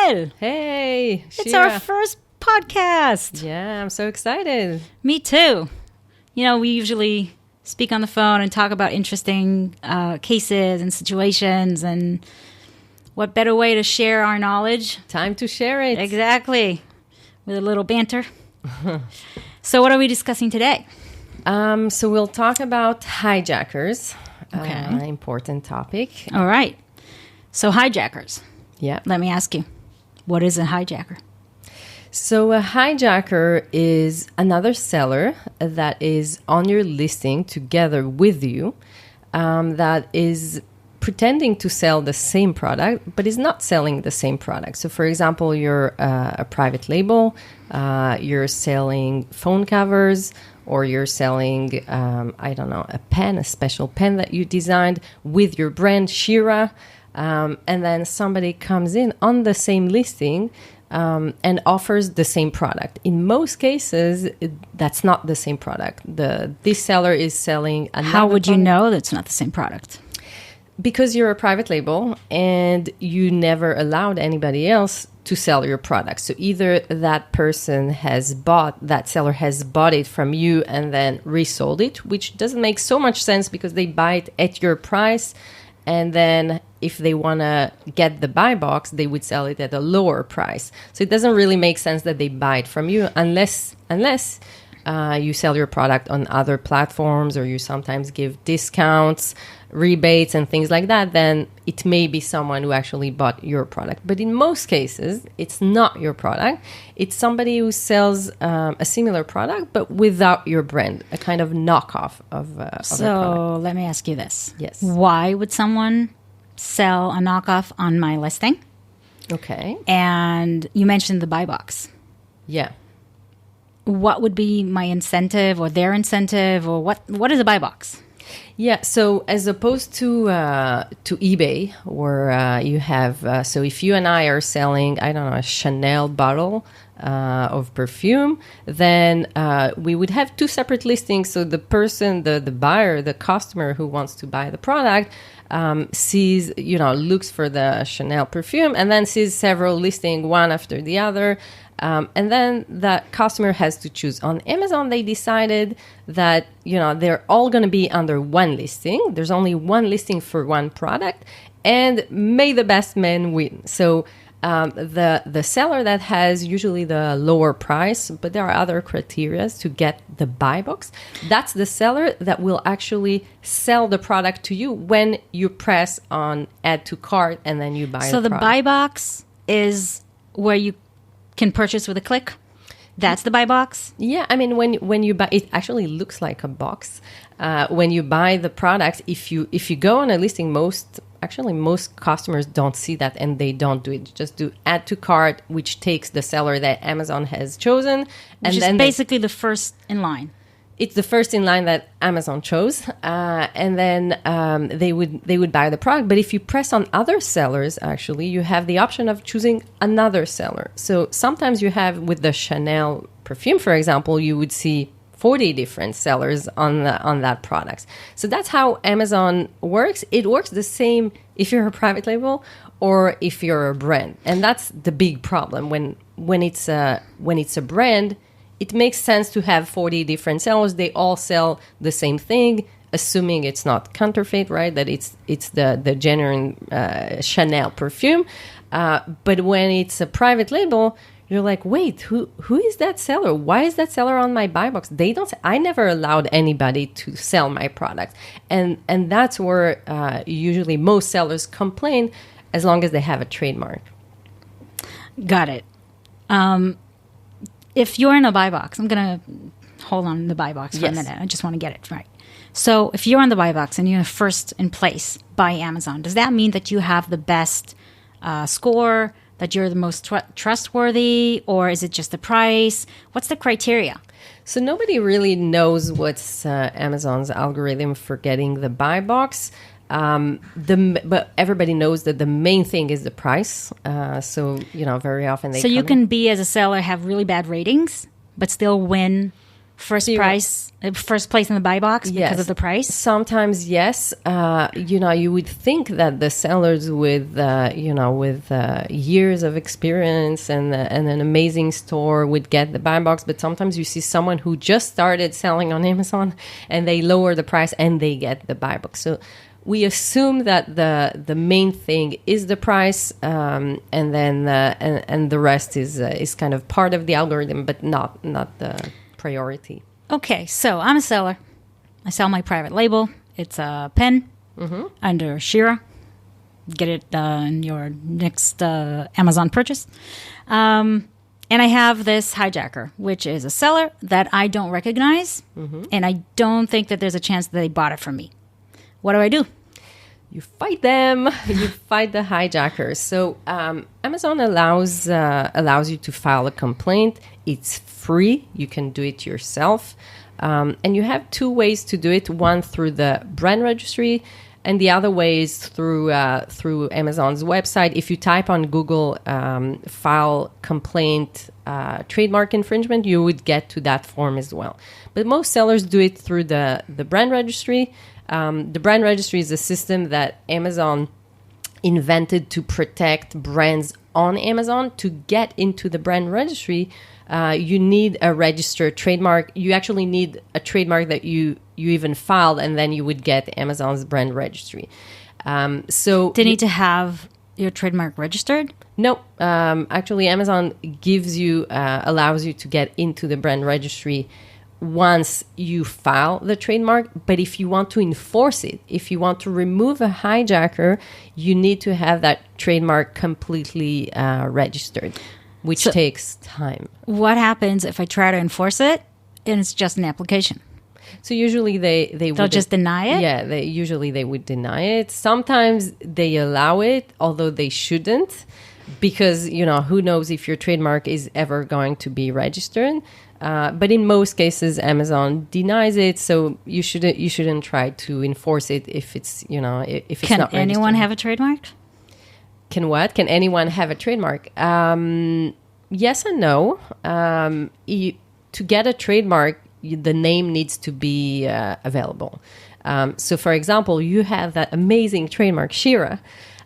Yair. Hey, It's Shira. our first podcast. Yeah, I'm so excited. It's our first podcast. Yeah, I'm so excited. Me too. You know, we usually speak on the phone and talk about interesting cases and situations, and what better way to share our knowledge? Time to share it. Exactly. With a little banter. So what are we discussing today? So we'll talk about hijackers. Okay. Important topic. All right. So hijackers. Yeah. Let me ask you, what is a hijacker? So a hijacker is another seller that is on your listing together with you that is pretending to sell the same product, but is not selling the same product. So for example, you're a private label, you're selling phone covers, or you're selling, I don't know, a pen, a special pen that you designed with your brand, Shira. And then somebody comes in on the same listing and offers the same product. In most cases, that's not the same product. This seller is selling another How would you product. know that's not the same product? Because you're a private label and you never allowed anybody else to sell your product. So either that seller has bought it from you and then resold it, which doesn't make so much sense because they buy it at your price. And then if they want to get the buy box, they would sell it at a lower price. So it doesn't really make sense that they buy it from you unless you sell your product on other platforms, or you sometimes give discounts, rebates, and things like that. Then it may be someone who actually bought your product. But in most cases, it's not your product. It's somebody who sells a similar product, but without your brand, a kind of knockoff of a product. So let me ask you this. Yes. Why would someone sell a knockoff on my listing? Okay. And you mentioned the buy box. Yeah. What would be my incentive or their incentive, or what is a buy box? Yeah, so as opposed to eBay, where you have, so if you and I are selling, I don't know, a Chanel bottle of perfume, then we would have two separate listings. So the person, the buyer, the customer who wants to buy the product sees, looks for the Chanel perfume and then sees several listings, one after the other. And then the customer has to choose. On Amazon, they decided that, they're all going to be under one listing. There's only one listing for one product, and may the best man win. So the seller that has usually the lower price, but there are other criteria to get the buy box, that's the seller that will actually sell the product to you when you press on add to cart and then you buy So the buy box is where you can purchase with a click. That's the buy box. Yeah, I mean, when you buy, it actually looks like a box. When you buy the product, if you go on a listing, most customers don't see that and they don't do it. Just do add to cart, which takes the seller that Amazon has chosen, Which is basically the first in line. It's the first in line that Amazon chose, and then they would buy the product. But if you press on other sellers, actually, you have the option of choosing another seller. So sometimes you have, with the Chanel perfume, for example, you would see 40 different sellers on that product. So that's how Amazon works. It works the same if you're a private label or if you're a brand, and that's the big problem when it's a brand. It makes sense to have 40 different sellers. They all sell the same thing, assuming it's not counterfeit, right? That it's the genuine Chanel perfume. But when it's a private label, you're like, wait, who is that seller? Why is that seller on my buy box? I never allowed anybody to sell my product, and that's where usually most sellers complain, as long as they have a trademark. Got it. If you're in a buy box, I'm going to hold on the buy box for a minute. I just want to get it right. So if you're on the buy box and you're first in place by Amazon, does that mean that you have the best score, that you're the most trustworthy, or is it just the price? What's the criteria? So nobody really knows what's Amazon's algorithm for getting the buy box. But everybody knows that the main thing is the price. Very often So you can be, as a seller, have really bad ratings, but still win first place in the buy box because of the price? Sometimes, yes. You would think that the sellers with years of experience and an amazing store would get the buy box, but sometimes you see someone who just started selling on Amazon and they lower the price and they get the buy box. So we assume that the main thing is the price, and then and the rest is kind of part of the algorithm, but not the priority. Okay, so I'm a seller. I sell my private label. It's a pen under Shira. Get it in your next Amazon purchase. And I have this Hijacker, which is a seller that I don't recognize, and I don't think that there's a chance that they bought it from me. What do? You fight them. You fight the hijackers. So Amazon allows you to file a complaint. It's free. You can do it yourself. And you have two ways to do it. One through the brand registry, and the other way is through Amazon's website. If you type on Google file complaint trademark infringement, you would get to that form as well. But most sellers do it through the brand registry. The brand registry is a system that Amazon invented to protect brands on Amazon. To get into the brand registry, you need a registered trademark. You actually need a trademark that you even filed, and then you would get Amazon's brand registry. So do you need to have your trademark registered? No, actually, Amazon allows you to get into the brand registry once you file the trademark. But if you want to enforce it, if you want to remove a hijacker, you need to have that trademark completely registered, which takes time. What happens if I try to enforce it and it's just an application? So usually they'll just deny it? Yeah, they would deny it. Sometimes they allow it, although they shouldn't, because who knows if your trademark is ever going to be registered. But in most cases, Amazon denies it, so you shouldn't try to enforce it if it's if it's not registered. Can anyone have a trademark? Can what? Can anyone have a trademark? Yes and no. To get a trademark, the name needs to be available. So, for example, you have that amazing trademark Shira,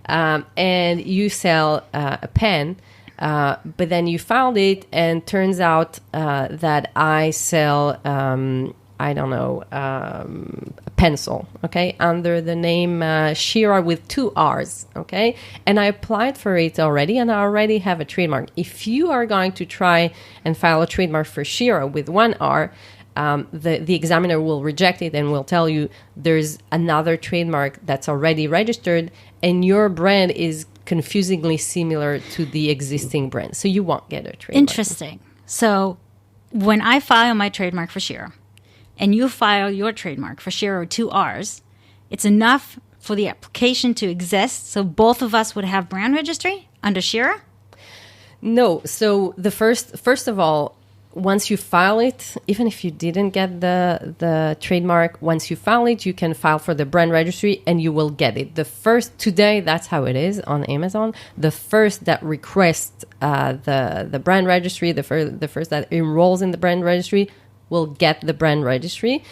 and you sell a pen. But then you filed it, and turns out that I sell, a pencil, okay, under the name Shira with 2 R's, okay? And I applied for it already, and I already have a trademark. If you are going to try and file a trademark for Shira with 1 R, the examiner will reject it and will tell you there's another trademark that's already registered, and your brand is confusingly similar to the existing brand, so you won't get a trademark. Interesting. So when I file my trademark for Shira and you file your trademark for Shira with 2 R's, it's enough for the application to exist, so both of us would have brand registry under Shira? No. So the first of all, once you file it, even if you didn't get the trademark, once you file it, you can file for the brand registry and you will get it. Today, that's how it is on Amazon. The first that requests the brand registry, the first that enrolls in the brand registry will get the brand registry.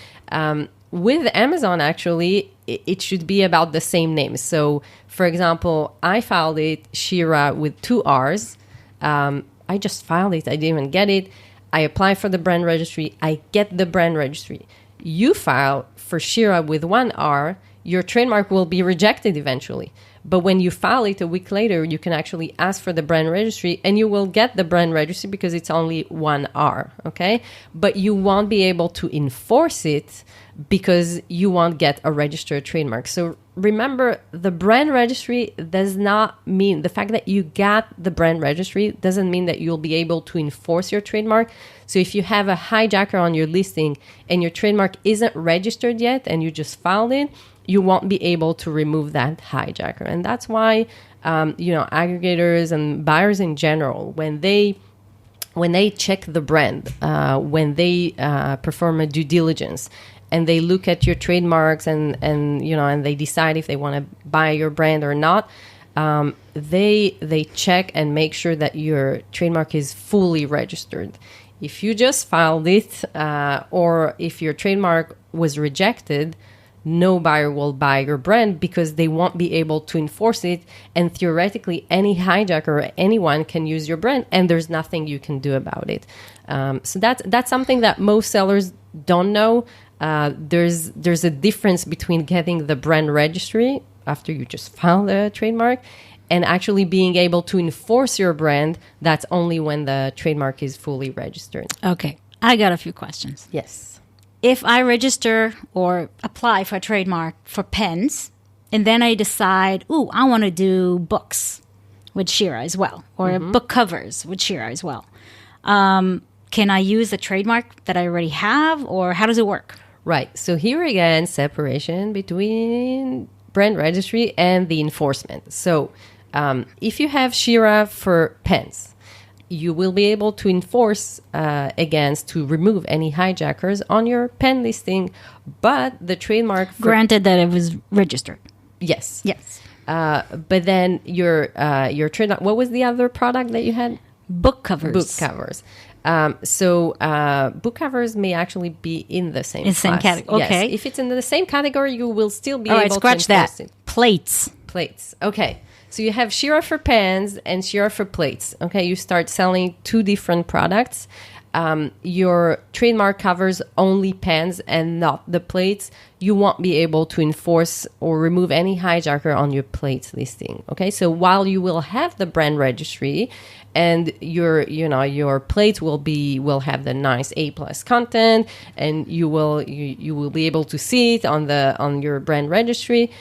With Amazon, actually, it should be about the same name. So, for example, I filed it, Shira, with 2 R's. I just filed it. I didn't even get it. I apply for the brand registry. I get the brand registry. You file for Shira with 1 R, your trademark will be rejected eventually. But when you file it a week later, you can actually ask for the brand registry and you will get the brand registry because it's only 1 R, okay? But you won't be able to enforce it because you won't get a registered trademark. So remember, the brand registry does not mean, the fact that you got the brand registry doesn't mean that you'll be able to enforce your trademark. So if you have a hijacker on your listing and your trademark isn't registered yet and you just filed it, you won't be able to remove that hijacker. And that's why, aggregators and buyers in general, when they check the brand, when they perform a due diligence, and they look at your trademarks and they decide if they want to buy your brand or not, they check and make sure that your trademark is fully registered. If you just filed it, or if your trademark was rejected, no buyer will buy your brand because they won't be able to enforce it. And theoretically, any hijacker or anyone can use your brand, and there's nothing you can do about it. So that's something that most sellers don't know. There's a difference between getting the brand registry after you just file the trademark and actually being able to enforce your brand. That's only when the trademark is fully registered. Okay, I got a few questions. Yes. If I register or apply for a trademark for pens, and then I decide, I want to do books with Shira as well, or book covers with Shira as well, can I use the trademark that I already have, or how does it work? Right. So here again, separation between brand registry and the enforcement. So if you have Shira for pens, you will be able to enforce to remove any hijackers on your pen listing, but the trademark... Granted that it was registered. Yes. Yes. But then your trademark... What was the other product that you had? Book covers. Book covers. Book covers may actually be in the same same category. Okay. Yes. If it's in the same category, you will still be able to enforce it. Plates. Okay. So you have Shira for pens and Shira for plates. Okay. You start selling two different products. Your trademark covers only pens and not the plates. You won't be able to enforce or remove any hijacker on your plates listing. Okay. So while you will have the brand registry and your plates will have the nice A+ content, and you will be able to see it on your brand registry,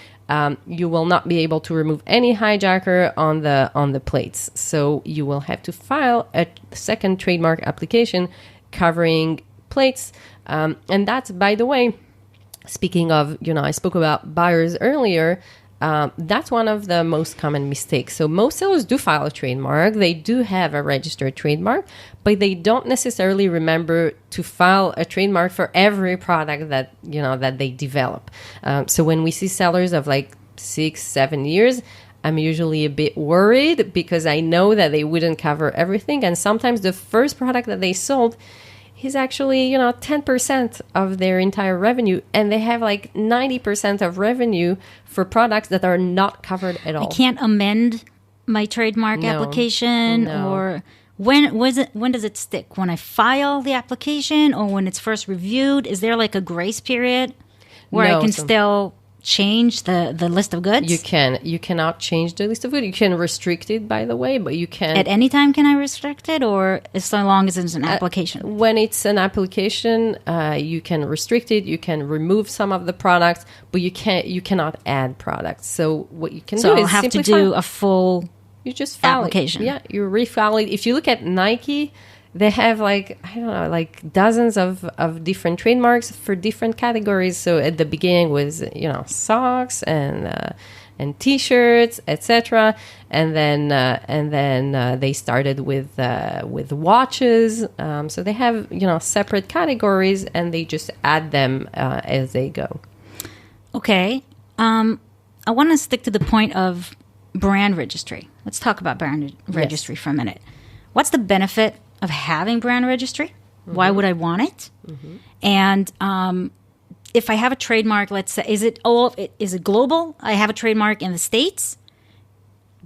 you will not be able to remove any hijacker on the plates. So you will have to file a second trademark application covering plates. And that's, by the way, speaking of, I spoke about buyers earlier. That's one of the most common mistakes. So most sellers do file a trademark. They do have a registered trademark, but they don't necessarily remember to file a trademark for every product that they develop. So when we see sellers of like 6-7 years, I'm usually a bit worried because I know that they wouldn't cover everything. And sometimes the first product that they sold is actually, 10% of their entire revenue, and they have like 90% of revenue for products that are not covered at all. I can't amend my trademark application, or when does it stick? When I file the application, or when it's first reviewed? Is there like a grace period where I can still change the list of goods? You cannot change the list of goods. You can restrict it, by the way, but you can... At any time can I restrict it, or as long as it's an application? When it's an application, you can restrict it. You can remove some of the products, but you cannot add products. So what you can do is I'll have to do a full you just file application. It. Yeah, you refile it. If you look at Nike, they have dozens of different trademarks for different categories. So at the beginning was socks and T-shirts, etc. And then they started with watches. So they have separate categories, and they just add them as they go. Okay, I want to stick to the point of brand registry. Let's talk about brand registry for a minute. What's the benefit of having brand registry? Mm-hmm. Why would I want it? Mm-hmm. And if I have a trademark, let's say, is it global? I have a trademark in the States.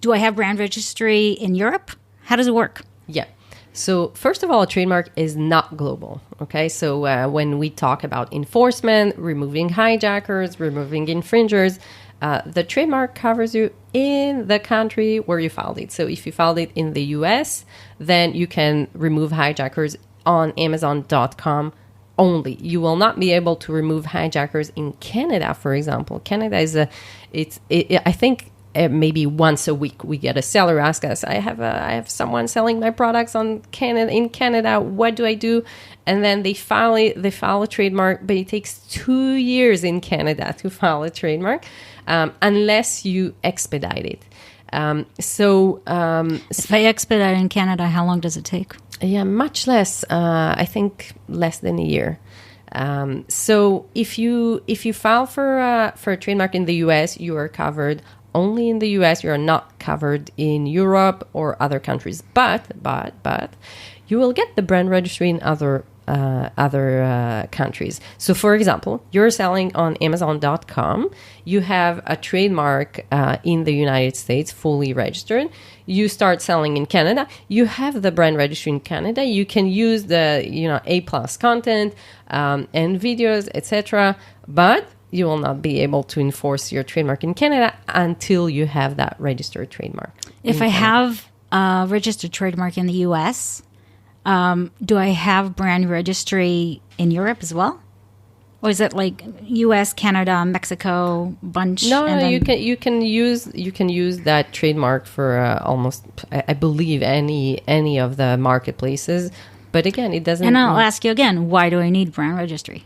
Do I have brand registry in Europe? How does it work? Yeah. So first of all, a trademark is not global. Okay. So when we talk about enforcement, removing hijackers, removing infringers, the trademark covers you in the country where you filed it. So if you filed it in the US, then you can remove hijackers on Amazon.com only. You will not be able to remove hijackers in Canada, for example. Canada is I think maybe once a week we get a seller ask us, I have someone selling my products in Canada. What do I do? And then they file a trademark, but it takes 2 years in Canada to file a trademark, unless you expedite it. If I expedite in Canada, how long does it take? Yeah, much less. I think less than a year. So if you file for a trademark in the US, you are covered only in the US. You are not covered in Europe or other countries. But you will get the brand registry in other countries. So, for example, you're selling on Amazon.com. You have a trademark in the United States, fully registered. You start selling in Canada. You have the brand registry in Canada. You can use the A+ content and videos, etc. But you will not be able to enforce your trademark in Canada until you have that registered trademark. If I have a registered trademark in the U.S., do I have brand registry in Europe as well? Or is it like U.S., Canada, Mexico bunch? No, you can use that trademark for almost, I believe, any of the marketplaces. But again, it doesn't. And I'll ask you again, why do I need brand registry?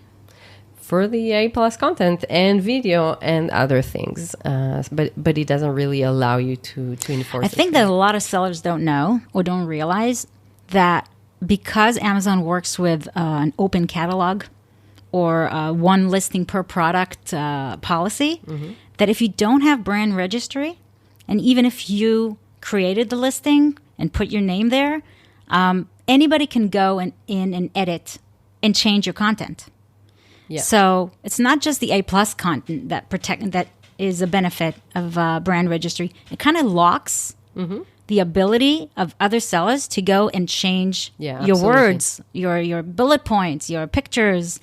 For the A+ content and video and other things, but it doesn't really allow you to enforce. I think that a lot of sellers don't know or don't realize that because Amazon works with an open catalog or one listing per product policy, that if you don't have brand registry, and even if you created the listing and put your name there, anybody can go in and edit and change your content. Yeah. So it's not just the A+ content that is a benefit of brand registry. It kind of locks the ability of other sellers to go and change your words, your bullet points, your pictures.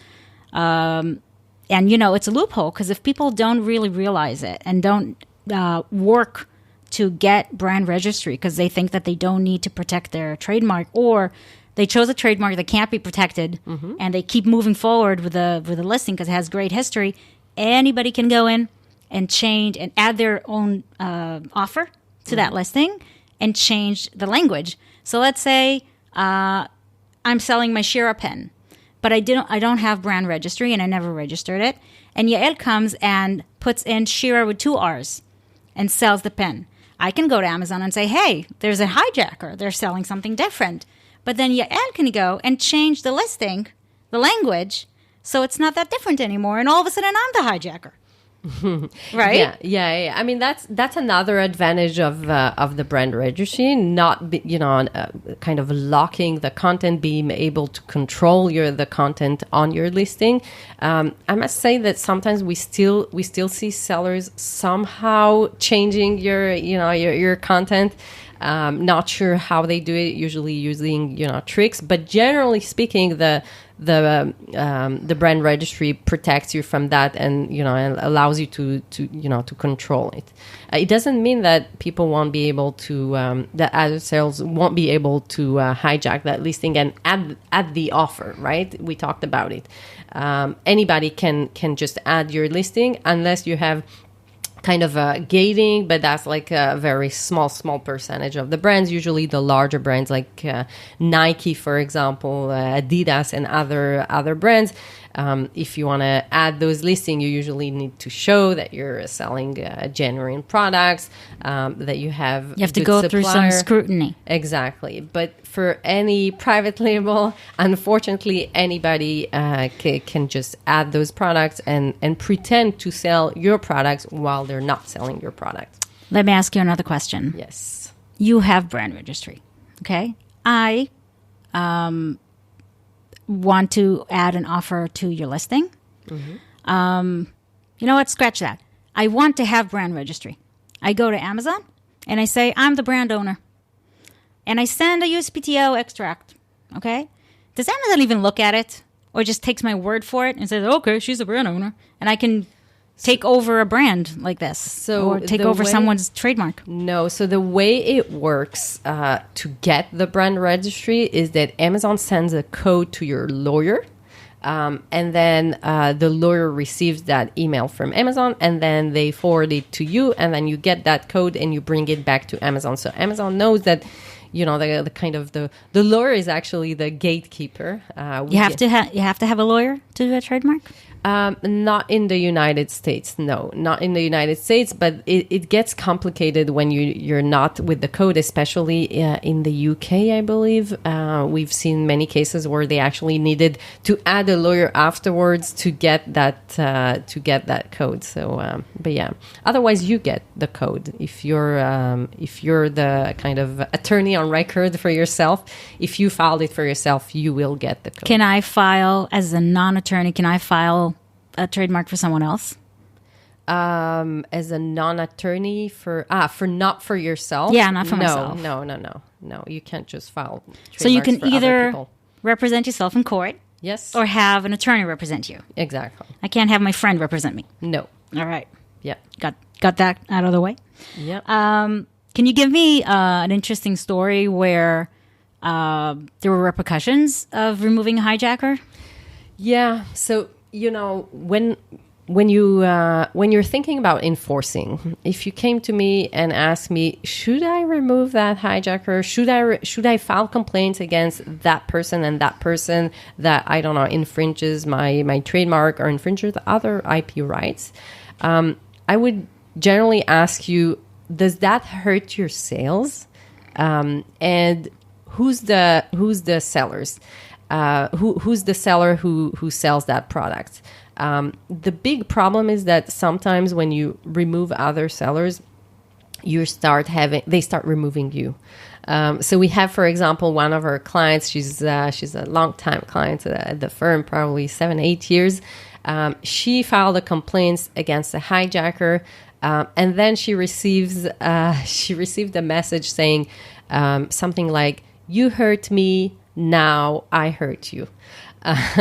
And, it's a loophole because if people don't really realize it and don't work to get brand registry because they think that they don't need to protect their trademark, or they chose a trademark that can't be protected and they keep moving forward with the listing because it has great history, anybody can go in and change and add their own offer to that listing and change the language. So let's say I'm selling my Shira pen, but I don't have brand registry and I never registered it. And Yair comes and puts in Shira with 2 R's and sells the pen. I can go to Amazon and say, hey, there's a Hijacker. They're selling something different. But then Yair can go and change the listing, the language, so it's not that different anymore. And all of a sudden, I'm the hijacker. Right? Yeah. I mean, that's another advantage of the brand registry, not kind of locking the content, being able to control the content on your listing. I must say that sometimes we still see sellers somehow changing your content. Not sure how they do it, usually using tricks, but generally speaking, the brand registry protects you from that and and allows you to control it. It doesn't mean that people won't be able to that other sales won't be able to hijack that listing and add the offer, right? We talked about it. Anybody can just add your listing unless you have kind of gating, but that's like a very small percentage of the brands. Usually the larger brands like Nike, for example, Adidas and other brands. If you want to add those listings, you usually need to show that you're selling genuine products, that you have to go through some scrutiny. Exactly. But for any private label, unfortunately, anybody can just add those products and pretend to sell your products while they're not selling your product. Let me ask you another question. Yes. You have brand registry, okay? I want to add an offer to your listing. You know what? Scratch that. I want to have brand registry. I go to Amazon and I say, I'm the brand owner. And I send a USPTO extract, okay? Does Amazon even look at it or just takes my word for it and says, okay, she's a brand owner. And I can take over a brand like this or take over someone's trademark? No. So the way it works to get the brand registry is that Amazon sends a code to your lawyer. And then the lawyer receives that email from Amazon and then they forward it to you. And then you get that code and you bring it back to Amazon. So Amazon knows that the kind of the lawyer is actually the gatekeeper. You have to have a lawyer to do a trademark? Not in the United States. No, not in the United States. But it gets complicated when you're not with the code, especially in the UK, I believe. We've seen many cases where they actually needed to add a lawyer afterwards to get that code. So, but yeah. Otherwise, you get the code if you're the kind of attorney on record for yourself. If you filed it for yourself, you will get the code. Can I file as a non-attorney? Can I file a trademark for someone else? As a non-attorney for not for yourself? Yeah, not for myself. No. You can't just file trademarks. So you can for other either people. represent yourself in court, Yes, or have an attorney represent you. exactly. I can't have my friend represent me. No. All right, Yeah. got that out of the way. Yeah. Can you give me an interesting story where there were repercussions of removing a hijacker? Yeah. So, when you're thinking about enforcing, if you came to me and asked me, should I remove that hijacker? Should I file complaints against that person and that person that, I don't know, infringes my trademark or infringes other IP rights? I would generally ask you, does that hurt your sales? And who's the sellers? Who's the seller who sells that product? The big problem is that sometimes when you remove other sellers, they start removing you. So we have, for example, one of our clients. She's a long-time client at the firm, probably 7-8 years. She filed a complaint against a hijacker, and then she received a message saying something like, "You hurt me, now I hurt you."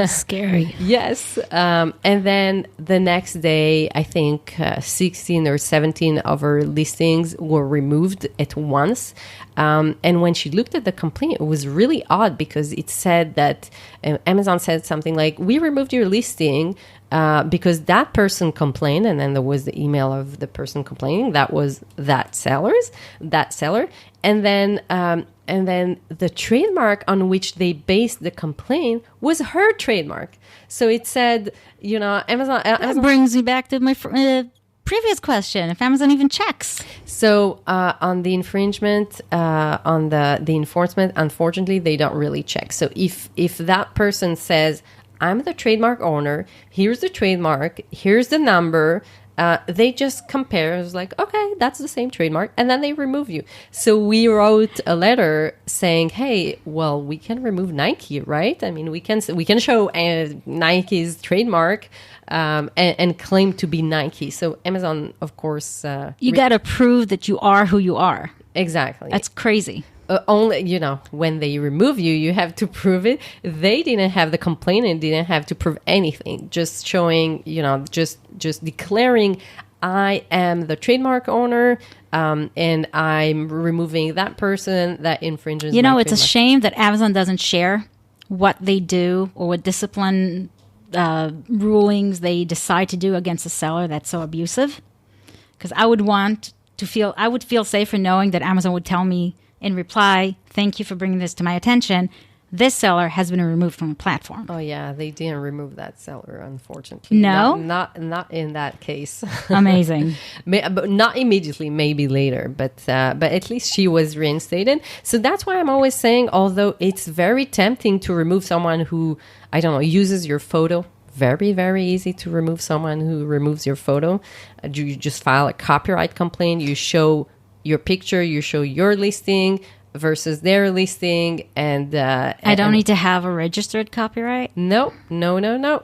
Scary. Yes. And then the next day, I think 16 or 17 of her listings were removed at once. And when she looked at the complaint, it was really odd because it said that Amazon said something like, "We removed your listing because that person complained." And then there was the email of the person complaining. That was that seller. And then the trademark on which they based the complaint was her trademark. So it said, Amazon. That brings me back to my previous question. If Amazon even checks. So on the infringement, on the enforcement, unfortunately, they don't really check. So if that person says, "I'm the trademark owner, here's the trademark, here's the number," they just compare. It's like, okay, that's the same trademark, and then they remove you. So we wrote a letter saying, "Hey, well, we can remove Nike, right? I mean, we can show Nike's trademark and claim to be Nike." So Amazon, of course, you got to prove that you are who you are. Exactly. That's crazy. Only, when they remove you, you have to prove it. They didn't have the complainant didn't have to prove anything. Just showing, just declaring, "I am the trademark owner, and I'm removing that person that infringes." It's trademark. A shame that Amazon doesn't share what they do or what discipline rulings they decide to do against a seller that's so abusive. Because I would feel safer knowing that Amazon would tell me in reply, "Thank you for bringing this to my attention. This seller has been removed from the platform." Oh yeah, they didn't remove that seller, unfortunately. No, not in that case. Amazing. But not immediately, maybe later. But at least she was reinstated. So that's why I'm always saying, although it's very tempting to remove someone who, I don't know, uses your photo. Very, very easy to remove someone who removes your photo. You just file a copyright complaint. You show your picture, you show your listing versus their listing, and I don't need to have a registered copyright. No.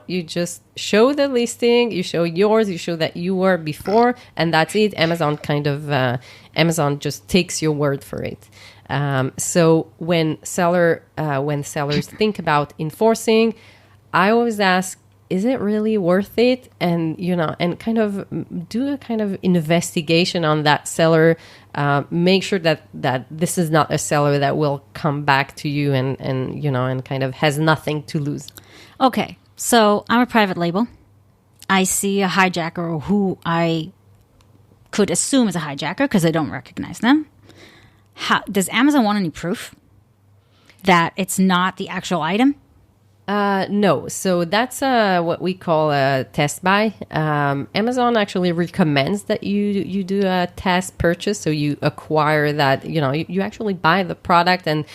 You just show the listing, you show yours, you show that you were before, and that's it. Amazon just takes your word for it. So when sellers think about enforcing, I always ask, is it really worth it? And, and kind of do a kind of investigation on that seller. Make sure that this is not a seller that will come back to you and kind of has nothing to lose. Okay. So I'm a private label. I see a hijacker who I could assume is a hijacker because I don't recognize them. Does Amazon want any proof that it's not the actual item? No, so that's what we call a test buy. Amazon actually recommends that you do a test purchase, so you acquire that. You actually buy the product and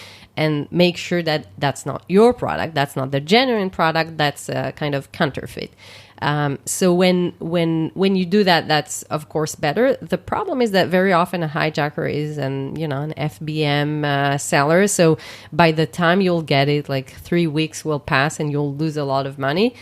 make sure that that's not your product, that's not the genuine product, that's kind of counterfeit. So when you do that, that's of course better. The problem is that very often a hijacker is an FBM seller. So by the time you'll get it, like 3 weeks will pass and you'll lose a lot of money.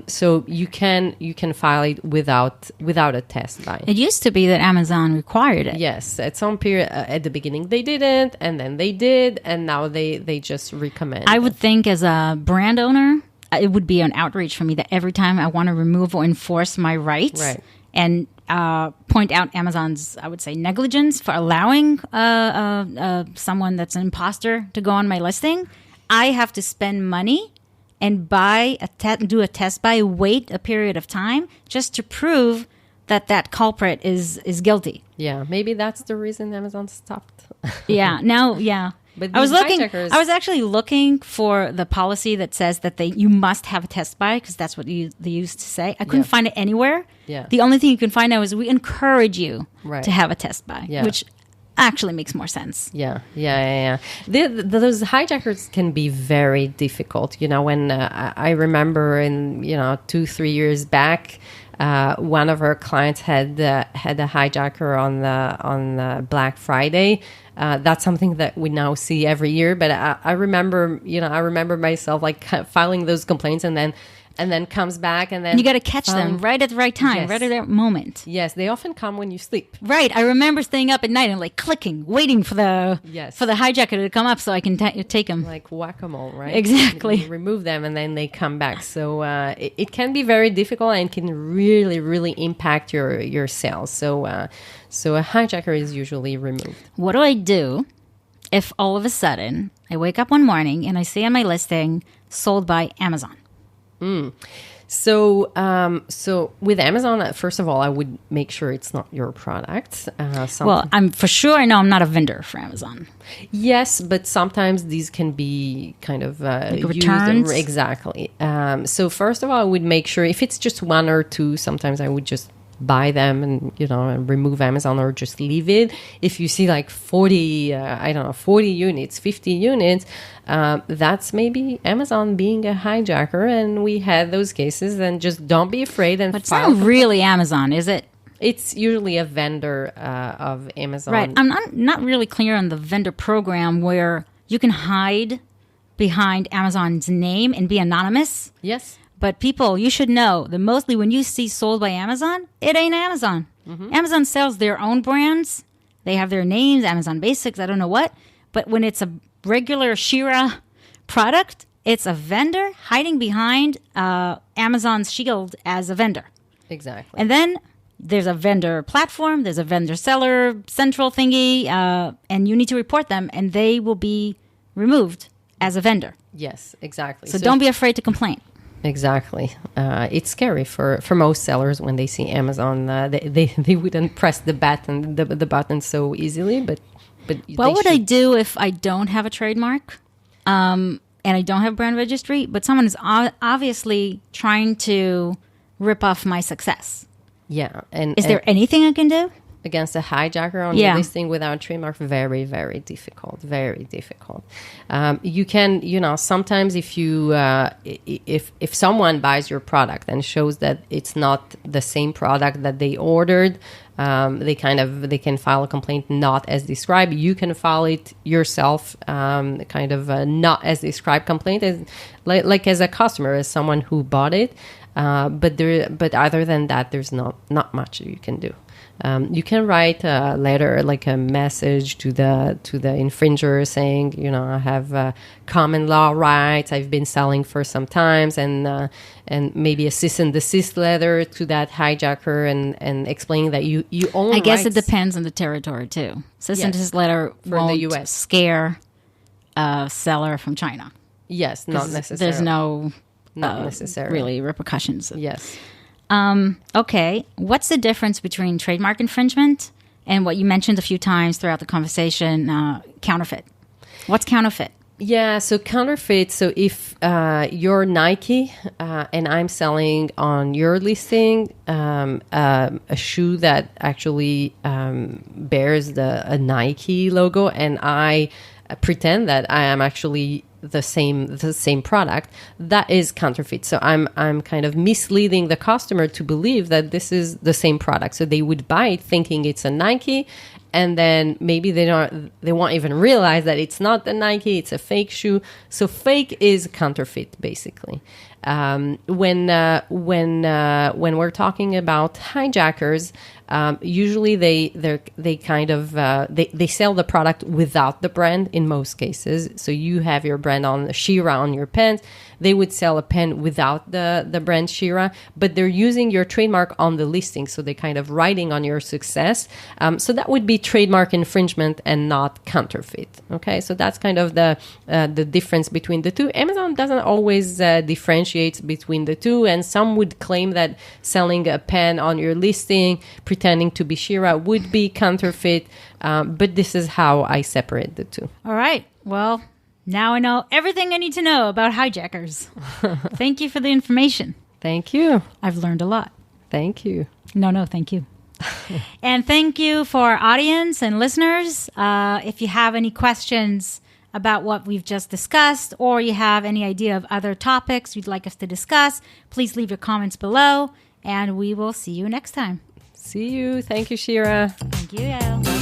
So you can file it without a test buy. It used to be that Amazon required it. Yes, at some period at the beginning they didn't, and then they did, and now they just recommend. I would think as a brand owner, it would be an outreach for me that every time I want to remove or enforce my rights and point out Amazon's, I would say, negligence for allowing someone that's an imposter to go on my listing, I have to spend money and do a test buy, wait a period of time just to prove that culprit is guilty. Yeah, maybe that's the reason Amazon stopped. But I was actually looking for the policy that says that you must have a test buy, because that's what they used to say. I couldn't find it anywhere. Yeah. The only thing you can find now is we encourage you to have a test buy, which actually makes more sense. Yeah. Those hijackers can be very difficult. When I remember in 2-3 years back, one of our clients had a hijacker on Black Friday. That's something that we now see every year. But I remember myself like filing those complaints and then comes back and then you got to catch them right at the right time, right at that moment. Yes, they often come when you sleep. Right. I remember staying up at night and like clicking, waiting for the hijacker to come up so I can take them. Like whack-a-mole, right? Exactly. You remove them and then they come back. So it can be very difficult and can really, really impact your sales. So a hijacker is usually removed. What do I do if all of a sudden I wake up one morning and I see on my listing sold by Amazon? So with Amazon, first of all, I would make sure it's not your product. Well, I know I'm not a vendor for Amazon. Yes, but sometimes these can be kind of like returns. Exactly. So first of all, I would make sure if it's just one or two. Sometimes I would just buy them and remove Amazon or just leave it. If you see like 40 units, 50 units, that's maybe Amazon being a hijacker, and we had those cases. And just don't be afraid and but it's not really Amazon, is it? It's usually a vendor of Amazon. Right. I'm not really clear on the vendor program where you can hide behind Amazon's name and be anonymous. Yes. But people, you should know that mostly when you see sold by Amazon, it ain't Amazon. Mm-hmm. Amazon sells their own brands. They have their names, Amazon Basics, I don't know what. But when it's a regular Shira product, it's a vendor hiding behind Amazon's shield as a vendor. Exactly. And then there's a vendor platform, there's a vendor seller central thingy, and you need to report them, and they will be removed as a vendor. Yes, exactly. So don't be afraid to complain. Exactly. It's scary for most sellers when they see Amazon. They wouldn't press the button so easily. But what would I do if I don't have a trademark and I don't have brand registry, but someone is obviously trying to rip off my success? Yeah. Is there anything I can do? Against a hijacker on your listing without trademark, very, very difficult. Very difficult. You can, sometimes if you if someone buys your product and shows that it's not the same product that they ordered, they can file a complaint not as described. You can file it yourself, not as described complaint, as like as a customer, as someone who bought it. But other than that, there's not much you can do. You can write a letter, like a message to the infringer saying, I have common law rights. I've been selling for some times, and maybe a cease and desist letter to that hijacker, and explaining that you own. I guess it depends on the territory too. Cease and desist letter won't the US. Scare a seller from China. Yes, not necessarily. There's not necessarily really repercussions. Yes. Okay. What's the difference between trademark infringement and what you mentioned a few times throughout the conversation, counterfeit? What's counterfeit? Yeah, so counterfeit. So if you're Nike and I'm selling on your listing a shoe that actually bears a Nike logo, and I pretend that I am actually the same product, that is counterfeit. So I'm kind of misleading the customer to believe that this is the same product. So they would buy it thinking it's a Nike, and then maybe they won't even realize that it's not the Nike, it's a fake shoe. So fake is counterfeit, basically. When we're talking about hijackers, usually they kind of they sell the product without the brand in most cases. So you have your brand on Shira on your pens. They would sell a pen without the brand Shira, but they're using your trademark on the listing. So they're kind of riding on your success. So that would be trademark infringement and not counterfeit. Okay, so that's kind of the difference between the two. Amazon doesn't always differentiate between the two, and some would claim that selling a pen on your listing, pretending to be Shira, would be counterfeit. But this is how I separate the two. All right. Well, now I know everything I need to know about hijackers. Thank you for the information. Thank you. I've learned a lot. Thank you. No, thank you. And thank you for our audience and listeners. If you have any questions about what we've just discussed, or you have any idea of other topics you'd like us to discuss, please leave your comments below, and we will see you next time. See you. Thank you, Shira. Thank you, Yair.